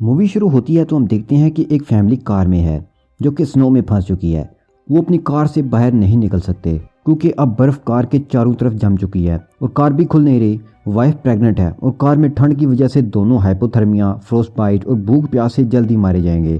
Movie شروع ہوتی ہے تو ہم دیکھتے ہیں کہ ایک فیملی کار میں ہے جو کہ سنو میں پھنس چکی ہے۔ وہ اپنی کار سے باہر نہیں نکل سکتے کیونکہ اب برف کار کے چاروں طرف جم چکی ہے اور کار بھی کھل نہیں رہی۔ وائف پریگننٹ ہے اور کار میں ٹھنڈ کی وجہ سے دونوں ہائپوتھرمیا، فروسٹ بائٹ اور بھوک پیاس سے جلدی مارے جائیں گے۔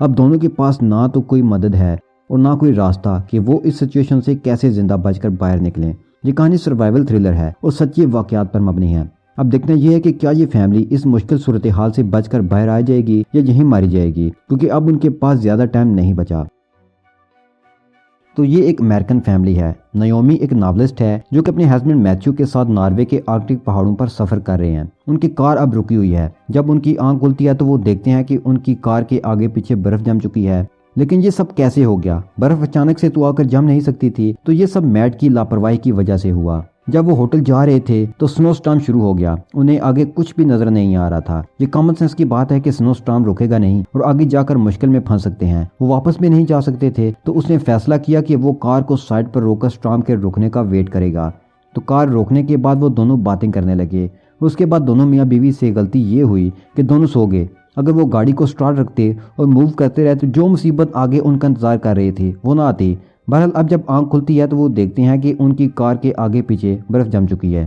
اب دونوں کے پاس نہ تو کوئی مدد ہے اور نہ کوئی راستہ کہ وہ اس سچویشن سے کیسے زندہ بچ کر باہر نکلیں۔ یہ کہانی سروائیول تھرلر ہے اور سچے واقعات پر مبنی ہے۔ اب دیکھنا یہ ہے کہ کیا یہ فیملی اس مشکل صورتحال سے بچ کر باہر آ جائے گی یا یہیں ماری جائے گی، کیونکہ اب ان کے پاس زیادہ ٹائم نہیں بچا۔ تو یہ ایک امریکن فیملی ہے۔ نیومی ایک ناولسٹ ہے جو کہ اپنے ہسبینڈ میتھیو کے ساتھ ناروے کے آرکٹک پہاڑوں پر سفر کر رہے ہیں۔ ان کی کار اب رکی ہوئی ہے۔ جب ان کی آنکھ کھلتی ہے تو وہ دیکھتے ہیں کہ ان کی کار کے آگے پیچھے برف جم چکی ہے۔ لیکن یہ سب کیسے ہو گیا؟ برف اچانک سے تو آ کر جم نہیں سکتی تھی، تو یہ سب میٹ کی لاپرواہی کی وجہ سے ہوا۔ جب وہ ہوٹل جا رہے تھے تو سنو سٹارم شروع ہو گیا۔ انہیں آگے کچھ بھی نظر نہیں آ رہا تھا۔ یہ کامن سینس کی بات ہے کہ سنو سٹارم رکے گا نہیں اور آگے جا کر مشکل میں پھنس سکتے ہیں۔ وہ واپس بھی نہیں جا سکتے تھے، تو اس نے فیصلہ کیا کہ وہ کار کو سائڈ پر روک کر سٹارم کے رکنے کا ویٹ کرے گا۔ تو کار روکنے کے بعد وہ دونوں باتیں کرنے لگے اور اس کے بعد دونوں میاں بیوی سے غلطی یہ ہوئی کہ دونوں سو گئے۔ اگر وہ گاڑی کو سٹارٹ رکھتے اور موو کرتے رہتے، جو مصیبت آگے ان کا انتظار کر رہی تھی وہ نہ آتی۔ بہرحال اب جب آنکھ کھلتی ہے تو وہ دیکھتے ہیں کہ ان کی کار کے آگے پیچھے برف جم چکی ہے۔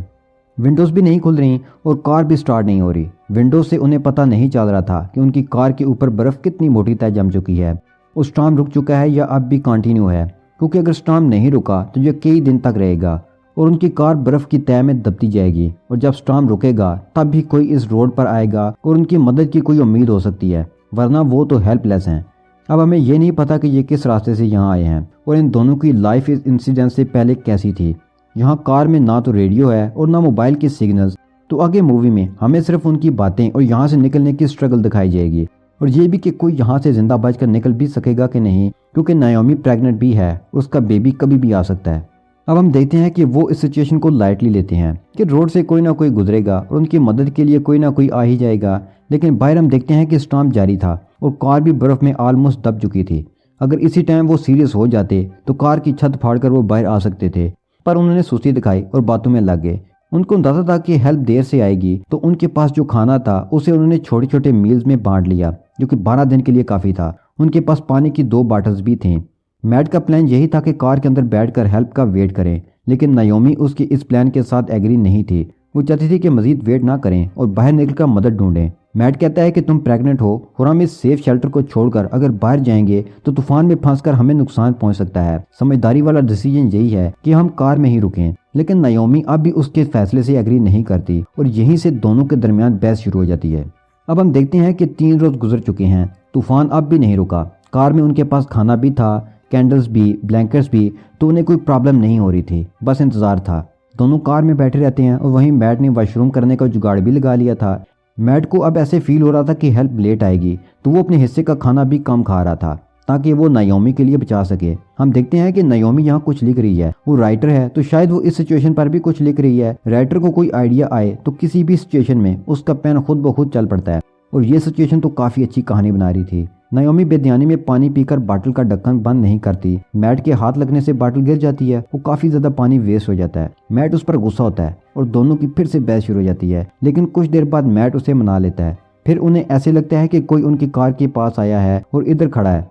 ونڈوز بھی نہیں کھل رہی اور کار بھی سٹارٹ نہیں ہو رہی۔ ونڈوز سے انہیں پتہ نہیں چل رہا تھا کہ ان کی کار کے اوپر برف کتنی موٹی طے جم چکی ہے۔ اور سٹارم رک چکا ہے یا اب بھی کنٹینیو ہے، کیونکہ اگر سٹارم نہیں رکا تو یہ کئی دن تک رہے گا اور ان کی کار برف کی تہ میں دبتی جائے گی، اور جب سٹارم رکے گا تب بھی کوئی اس روڈ پر آئے گا اور ان کی مدد کی کوئی امید ہو سکتی ہے، ورنہ وہ تو ہیلپ لیس ہیں۔ اب ہمیں یہ نہیں پتا کہ یہ کس راستے سے یہاں آئے ہیں اور ان دونوں کی لائف اس انسیڈنٹ سے پہلے کیسی تھی۔ یہاں کار میں نہ تو ریڈیو ہے اور نہ موبائل کے سگنلز، تو آگے مووی میں ہمیں صرف ان کی باتیں اور یہاں سے نکلنے کی سٹرگل دکھائی جائے گی، اور یہ بھی کہ کوئی یہاں سے زندہ بچ کر نکل بھی سکے گا کہ نہیں، کیونکہ نیومی پریگننٹ بھی ہے اور اس کا بیبی کبھی بھی آ سکتا ہے۔ اب ہم دیکھتے ہیں کہ وہ اس سچویشن کو لائٹلی لیتے ہیں کہ روڈ سے کوئی نہ کوئی گزرے گا اور ان کی مدد کے لیے کوئی نہ کوئی آ ہی جائے گا۔ لیکن باہر ہم دیکھتے ہیں کہ سٹارم جاری تھا اور کار بھی برف میں آلموسٹ دب چکی تھی۔ اگر اسی ٹائم وہ سیریس ہو جاتے تو کار کی چھت پھاڑ کر وہ باہر آ سکتے تھے، پر انہوں نے سستی دکھائی اور باتوں میں لگ گئے۔ ان کو اندازہ تھا کہ ہیلپ دیر سے آئے گی، تو ان کے پاس جو کھانا تھا اسے انہوں نے چھوٹے چھوٹے میلز میں بانٹ لیا، جو کہ 12 دن کے لیے کافی تھا۔ ان کے پاس پانی کی 2 باٹلز بھی تھیں۔ میٹ کا پلان یہی تھا کہ کار کے اندر بیٹھ کر ہیلپ کا ویٹ کریں، لیکن نیومی اس کی اس پلان کے ساتھ ایگری نہیں تھی۔ وہ چاہتی تھی کہ مزید ویٹ نہ کریں اور باہر نکل کر مدد ڈھونڈیں۔ میٹ کہتا ہے کہ تم پریگننٹ ہو اور ہم اس سیف شیلٹر کو چھوڑ کر اگر باہر جائیں گے تو طوفان میں پھنس کر ہمیں نقصان پہنچ سکتا ہے۔ سمجھداری والا ڈیسیجن یہی ہے کہ ہم کار میں ہی رکیں، لیکن نیومی اب بھی اس کے فیصلے سے ایگری نہیں کرتی اور یہیں سے دونوں کے درمیان بحث شروع ہو جاتی ہے۔ اب ہم دیکھتے ہیں کہ 3 روز گزر چکے ہیں، طوفان اب بھی نہیں رکا۔ کار میں ان کے پاس کھانا بھی تھا، کینڈلز بھی، بلینکٹس بھی، تو انہیں کوئی پرابلم نہیں ہو رہی تھی، بس انتظار تھا۔ دونوں کار میں بیٹھے رہتے ہیں اور وہیں میٹ نے واش روم کرنے کا جگاڑ بھی لگا لیا تھا۔ میٹ کو اب ایسے فیل ہو رہا تھا کہ ہیلپ لیٹ آئے گی، تو وہ اپنے حصے کا کھانا بھی کم کھا رہا تھا تاکہ وہ نیومی کے لیے بچا سکے۔ ہم دیکھتے ہیں کہ نیومی یہاں کچھ لکھ رہی ہے۔ وہ رائٹر ہے تو شاید وہ اس سچویشن پر بھی کچھ لکھ رہی ہے۔ رائٹر کو کوئی آئیڈیا آئے تو کسی بھی سچویشن میں اس کا پین خود بخود چل پڑتا ہے، اور یہ سچویشن تو کافی اچھی کہانی بنا رہی تھی۔ نیومی بے دھیانی میں پانی پی کر باٹل کا ڈھکن بند نہیں کرتی۔ میٹ کے ہاتھ لگنے سے باٹل گر جاتی ہے، وہ کافی زیادہ پانی ویسٹ ہو جاتا ہے۔ میٹ اس پر غصہ ہوتا ہے اور دونوں کی پھر سے بحث شروع ہو جاتی ہے، لیکن کچھ دیر بعد میٹ اسے منا لیتا ہے۔ پھر انہیں ایسے لگتا ہے کہ کوئی ان کی کار کے پاس آیا ہے اور ادھر کھڑا ہے۔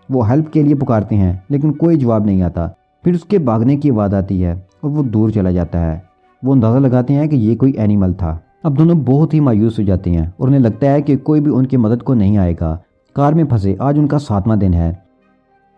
وہ ہیلپ کے لیے پکارتے ہیں لیکن کوئی جواب نہیں آتا۔ پھر اس کے بھاگنے کی آواز آتی ہے اور وہ دور چلا جاتا ہے۔ وہ اندازہ لگاتے ہیں کہ یہ کوئی اینیمل تھا۔ اب دونوں بہت ہی مایوس ہو جاتے ہیں اور انہیں لگتا ہے کہ کوئی بھی ان کی مدد کو نہیں آئے گا۔ کار میں پھنسے آج ان کا 7واں دن ہے۔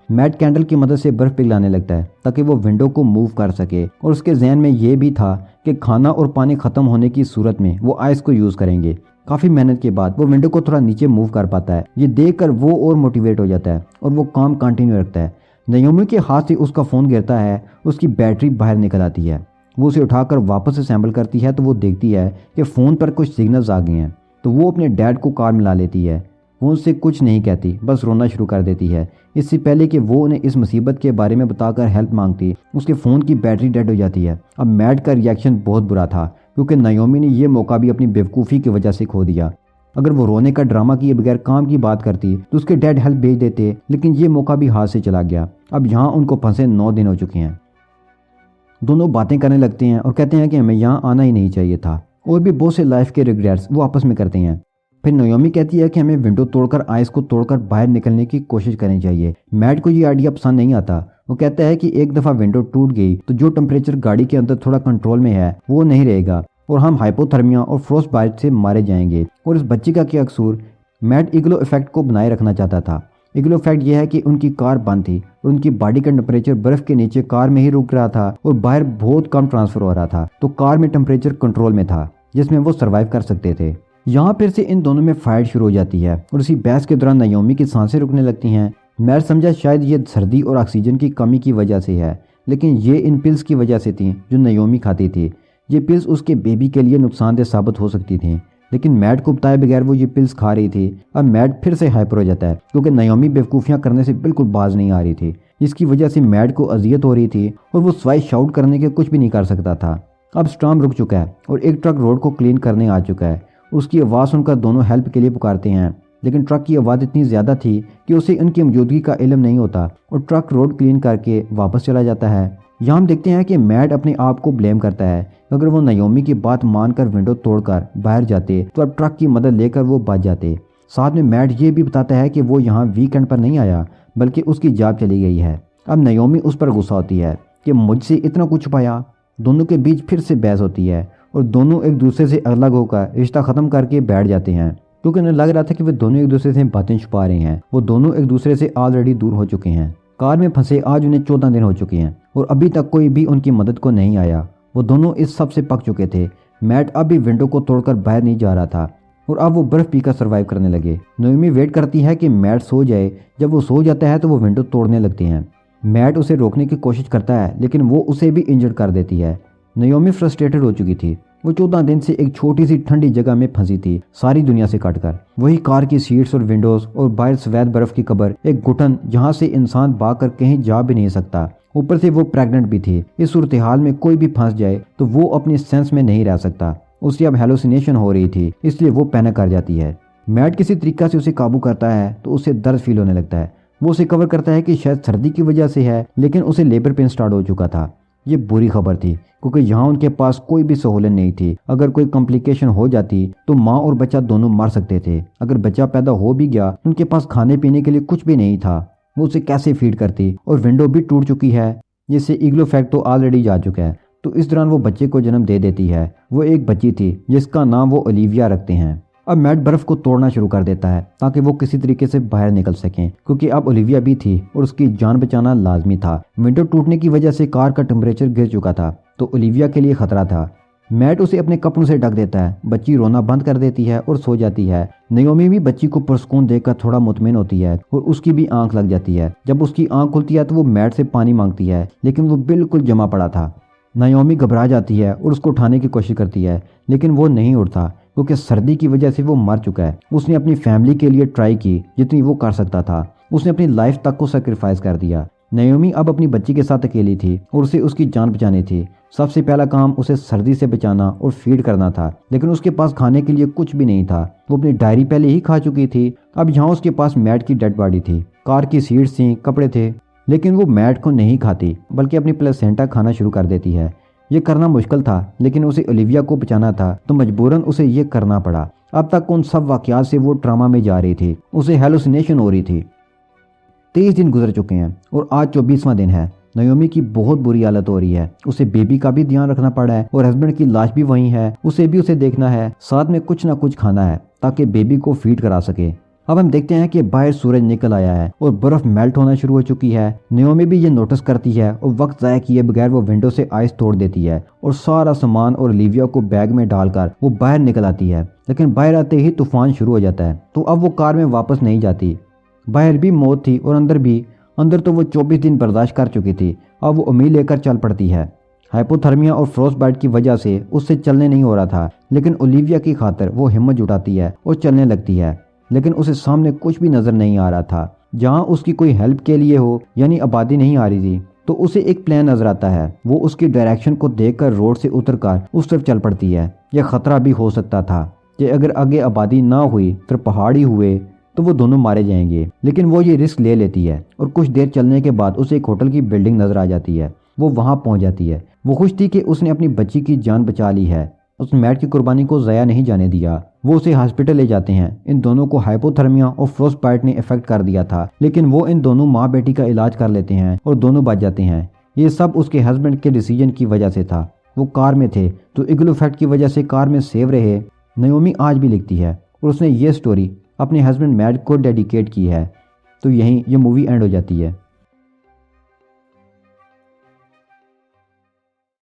میٹ کینڈل کی مدد سے برف پگھلانے لگتا ہے تاکہ وہ ونڈو کو موو کر سکے، اور اس کے ذہن میں یہ بھی تھا کہ کھانا اور پانی ختم ہونے کی صورت میں وہ آئس کو یوز کریں گے۔ کافی محنت کے بعد وہ ونڈو کو تھوڑا نیچے موو کر پاتا ہے۔ یہ دیکھ کر وہ اور موٹیویٹ ہو جاتا ہے اور وہ کام کنٹینیو رکھتا ہے۔ نیومی کے ہاتھ سے اس کا فون گرتا ہے، اس کی بیٹری باہر نکل آتی ہے۔ وہ اسے اٹھا کر واپس اسیمبل کرتی ہے تو وہ دیکھتی ہے کہ فون پر کچھ سگنلز آ گئے ہیں، تو وہ اپنے ڈیڈ کو کار ملا لیتی ہے۔ وہ اس سے کچھ نہیں کہتی، بس رونا شروع کر دیتی ہے۔ اس سے پہلے کہ وہ انہیں اس مصیبت کے بارے میں بتا کر ہیلپ مانگتی، اس کے فون کی بیٹری ڈیڈ ہو جاتی ہے۔ اب میٹ کا ریاکشن بہت برا تھا کیونکہ نیومی نے یہ موقع بھی اپنی بیوقوفی کی وجہ سے کھو دیا۔ اگر وہ رونے کا ڈرامہ کیے بغیر کام کی بات کرتی تو اس کے ڈیڈ ہیلپ بھیج دیتے، لیکن یہ موقع بھی ہاتھ سے چلا گیا۔ اب یہاں ان کو پھنسے 9 دن ہو چکے ہیں۔ دونوں باتیں کرنے لگتے ہیں اور کہتے ہیں کہ ہمیں یہاں آنا ہی نہیں چاہیے تھا، اور بھی بہت سے لائف کے ریگریٹس وہ آپس میں کرتے ہیں۔ پھر نیومی کہتی ہے کہ ہمیں ونڈو توڑ کر آئس کو توڑ کر باہر نکلنے کی کوشش کرنی چاہیے۔ میٹ کو یہ آئیڈیا پسند نہیں آتا۔ وہ کہتا ہے کہ ایک دفعہ ونڈو ٹوٹ گئی تو جو ٹمپریچر گاڑی کے اندر تھوڑا کنٹرول میں ہے وہ نہیں رہے گا اور ہم ہائپوتھرمیا اور فروسٹ بائٹ سے مارے جائیں گے۔ اور اس بچے کا کیا قصور؟ میٹ ایگلو ایفیکٹ کو بنائے رکھنا چاہتا تھا۔ ایگلو ایفیکٹ یہ ہے کہ ان کی کار بند تھی اور ان کی باڈی کا ٹمپریچر برف کے نیچے کار میں ہی رک رہا تھا اور باہر بہت کم ٹرانسفر ہو رہا تھا، تو کار میں ٹمپریچر کنٹرول میں تھا جس میں وہ سروائیو کر سکتے تھے۔ یہاں پھر سے ان دونوں میں فائٹ شروع ہو جاتی ہے اور اسی بحث کے دوران نیومی کی سانسیں رکنے لگتی ہیں۔ میٹ سمجھا شاید یہ سردی اور آکسیجن کی کمی کی وجہ سے ہے، لیکن یہ ان پلز کی وجہ سے تھیں جو نیومی کھاتی تھی۔ یہ پلز اس کے بیبی کے لیے نقصان دہ ثابت ہو سکتی تھیں، لیکن میٹ کو بتائے بغیر وہ یہ پلز کھا رہی تھی۔ اب میٹ پھر سے ہائپر ہو جاتا ہے کیونکہ نیومی بیوقوفیاں کرنے سے بالکل باز نہیں آ رہی تھی، جس کی وجہ سے میٹ کو اذیت ہو رہی تھی اور وہ سوائے شاؤٹ کرنے کے کچھ بھی نہیں کر سکتا تھا۔ اب سٹارم رک چکا ہے اور ایک ٹرک روڈ کو کلین کرنے آ چکا ہے۔ اس کی آواز سن کر دونوں ہیلپ کے لیے پکارتے ہیں، لیکن ٹرک کی آواز اتنی زیادہ تھی کہ اسے ان کی موجودگی کا علم نہیں ہوتا اور ٹرک روڈ کلین کر کے واپس چلا جاتا ہے۔ یہاں ہم دیکھتے ہیں کہ میٹ اپنے آپ کو بلیم کرتا ہے۔ اگر وہ نیومی کی بات مان کر ونڈو توڑ کر باہر جاتے تو اب ٹرک کی مدد لے کر وہ بچ جاتے۔ ساتھ میں میٹ یہ بھی بتاتا ہے کہ وہ یہاں ویکینڈ پر نہیں آیا بلکہ اس کی جاب چلی گئی ہے۔ اب نیومی اس پر غصہ ہوتی ہے کہ مجھ سے اتنا کچھ چھپایا۔ دونوں کے بیچ پھر سے بحث ہوتی ہے اور دونوں ایک دوسرے سے الگ ہو کر رشتہ ختم کر کے بیٹھ جاتے ہیں، کیونکہ انہیں لگ رہا تھا کہ وہ دونوں ایک دوسرے سے باتیں چھپا رہے ہیں۔ وہ دونوں ایک دوسرے سے آلریڈی دور ہو چکے ہیں۔ کار میں پھنسے آج انہیں 14 دن ہو چکے ہیں اور ابھی تک کوئی بھی ان کی مدد کو نہیں آیا۔ وہ دونوں اس سب سے پک چکے تھے۔ میٹ اب بھی ونڈو کو توڑ کر باہر نہیں جا رہا تھا اور اب وہ برف پی کر سروائیو کرنے لگے۔ نیومی ویٹ کرتی ہے کہ میٹ سو جائے۔ جب وہ سو جاتا ہے تو وہ ونڈو توڑنے لگتے ہیں۔ میٹ اسے روکنے کی کوشش کرتا ہے لیکن وہ اسے بھی انجرڈ کر دیتی ہے۔ نیومی فرسٹریٹڈ ہو چکی تھی۔ وہ 14 دن سے ایک چھوٹی سی ٹھنڈی جگہ میں پھنسی تھی، ساری دنیا سے کٹ کر۔ وہی کار کی سیٹس اور ونڈوز اور باہر سفید برف کی قبر، ایک گھٹن جہاں سے انسان بھاگ کر کہیں جا بھی نہیں سکتا۔ اوپر سے وہ پریگننٹ بھی تھی۔ اس صورتحال میں کوئی بھی پھنس جائے تو وہ اپنی سینس میں نہیں رہ سکتا۔ اسے اب ہیلوسینیشن ہو رہی تھی، اس لیے وہ پینک کر جاتی ہے۔ میٹ کسی طریقہ سے اسے قابو کرتا ہے تو اسے درد فیل ہونے لگتا ہے۔ وہ اسے کور کرتا ہے کہ شاید سردی کی وجہ سے ہے، لیکن اسے لیبر پین سٹارٹ ہو چکا تھا۔ یہ بری خبر تھی کیونکہ یہاں ان کے پاس کوئی بھی سہولت نہیں تھی۔ اگر کوئی کمپلیکیشن ہو جاتی تو ماں اور بچہ دونوں مر سکتے تھے۔ اگر بچہ پیدا ہو بھی گیا تو ان کے پاس کھانے پینے کے لیے کچھ بھی نہیں تھا۔ وہ اسے کیسے فیڈ کرتی؟ اور ونڈو بھی ٹوٹ چکی ہے جس سے ایگلو فیکٹ تو آلریڈی جا چکا ہے۔ تو اس دوران وہ بچے کو جنم دے دیتی ہے۔ وہ ایک بچی تھی جس کا نام وہ اولیویا رکھتے ہیں۔ اب میٹ برف کو توڑنا شروع کر دیتا ہے تاکہ وہ کسی طریقے سے باہر نکل سکیں، کیونکہ اب اولیویا بھی تھی اور اس کی جان بچانا لازمی تھا۔ ونڈو ٹوٹنے کی وجہ سے کار کا ٹمپریچر گر چکا تھا تو اولیویا کے لیے خطرہ تھا۔ میٹ اسے اپنے کپڑوں سے ڈھک دیتا ہے۔ بچی رونا بند کر دیتی ہے اور سو جاتی ہے۔ نیومی بھی بچی کو پرسکون دیکھ کر تھوڑا مطمئن ہوتی ہے اور اس کی بھی آنکھ لگ جاتی ہے۔ جب اس کی آنکھ کھلتی ہے تو وہ میٹ سے پانی مانگتی ہے، لیکن وہ بالکل جمع پڑا تھا۔ نیومی گھبرا جاتی ہے اور اس کو اٹھانے کی کوشش کرتی ہے، لیکن وہ نہیں اٹھتا کیونکہ سردی کی وجہ سے وہ مر چکا ہے۔ اس نے اپنی فیملی کے لیے ٹرائی کی جتنی وہ کر سکتا تھا۔ اس نے اپنی لائف تک کو سیکریفائز کر دیا۔ نیومی اب اپنی بچی کے ساتھ اکیلی تھی اور اسے اس کی جان بچانی تھی۔ سب سے پہلا کام اسے سردی سے بچانا اور فیڈ کرنا تھا، لیکن اس کے پاس کھانے کے لیے کچھ بھی نہیں تھا۔ وہ اپنی ڈائری پہلے ہی کھا چکی تھی۔ اب یہاں اس کے پاس میٹ کی ڈیڈ باڈی تھی، کار کی سیٹس تھیں، کپڑے تھے، لیکن وہ میٹ کو نہیں کھاتی بلکہ اپنی پلیسینٹا کھانا شروع کر دیتی ہے۔ یہ کرنا مشکل تھا لیکن اسے اولیویا کو بچانا تھا تو مجبوراً اسے یہ کرنا پڑا۔ اب تک ان سب واقعات سے وہ ٹراما میں جا رہی تھی، اسے ہیلوسینیشن ہو رہی تھی۔ 23 دن گزر چکے ہیں اور آج 24واں دن ہے۔ نیومی کی بہت بری حالت ہو رہی ہے۔ اسے بیبی کا بھی دھیان رکھنا پڑا ہے اور ہسبینڈ کی لاش بھی وہیں ہے، اسے بھی دیکھنا ہے، ساتھ میں کچھ نہ کچھ کھانا ہے تاکہ بیبی کو فیڈ کرا سکے۔ اب ہم دیکھتے ہیں کہ باہر سورج نکل آیا ہے اور برف میلٹ ہونا شروع ہو چکی ہے۔ نیومی بھی یہ نوٹس کرتی ہے اور وقت ضائع کیے بغیر وہ ونڈو سے آئس توڑ دیتی ہے اور سارا سامان اور اولیویا کو بیگ میں ڈال کر وہ باہر نکل آتی ہے، لیکن باہر آتے ہی طوفان شروع ہو جاتا ہے تو اب وہ کار میں واپس نہیں جاتی۔ باہر بھی موت تھی اور اندر بھی۔ اندر تو وہ 24 دن برداشت کر چکی تھی، اب وہ امید لے کر چل پڑتی ہے۔ ہائپوتھرمیا اور فروسٹ بائٹ کی وجہ سے اس سے چلنے نہیں ہو رہا تھا، لیکن اولیویا کی خاطر وہ ہمت جٹاتی ہے اور چلنے لگتی ہے، لیکن اسے سامنے کچھ بھی نظر نہیں آ رہا تھا۔ جہاں اس کی کوئی ہیلپ کے لیے ہو یعنی آبادی نہیں آ رہی تھی تو اسے ایک پلان نظر آتا ہے۔ وہ اس کی ڈائریکشن کو دیکھ کر روڈ سے اتر کر اس طرف چل پڑتی ہے۔ یہ خطرہ بھی ہو سکتا تھا کہ اگر آگے آبادی نہ ہوئی پھر پہاڑی ہوئے تو وہ دونوں مارے جائیں گے، لیکن وہ یہ رسک لے لیتی ہے اور کچھ دیر چلنے کے بعد اسے ایک ہوٹل کی بلڈنگ نظر آ جاتی ہے۔ وہ وہاں پہنچ جاتی ہے۔ وہ خوش تھی کہ اس نے اپنی بچی کی جان بچا لی ہے۔ اس نے میٹ کی قربانی کو ضائع نہیں جانے دیا۔ وہ اسے ہاسپٹل لے جاتے ہیں۔ ان دونوں کو ہائپوتھرمیا اور فروسٹ بائٹ نے افیکٹ کر دیا تھا، لیکن وہ ان دونوں ماں بیٹی کا علاج کر لیتے ہیں اور دونوں بچ جاتے ہیں۔ یہ سب اس کے ہسبینڈ کے ڈیسیجن کی وجہ سے تھا۔ وہ کار میں تھے تو ایگلو افیکٹ کی وجہ سے کار میں سیو رہے۔ نیومی آج بھی لکھتی ہے اور اس نے یہ سٹوری اپنے ہسبینڈ میٹ کو ڈیڈیکیٹ کی ہے۔ تو یہیں یہ مووی اینڈ ہو جاتی ہے۔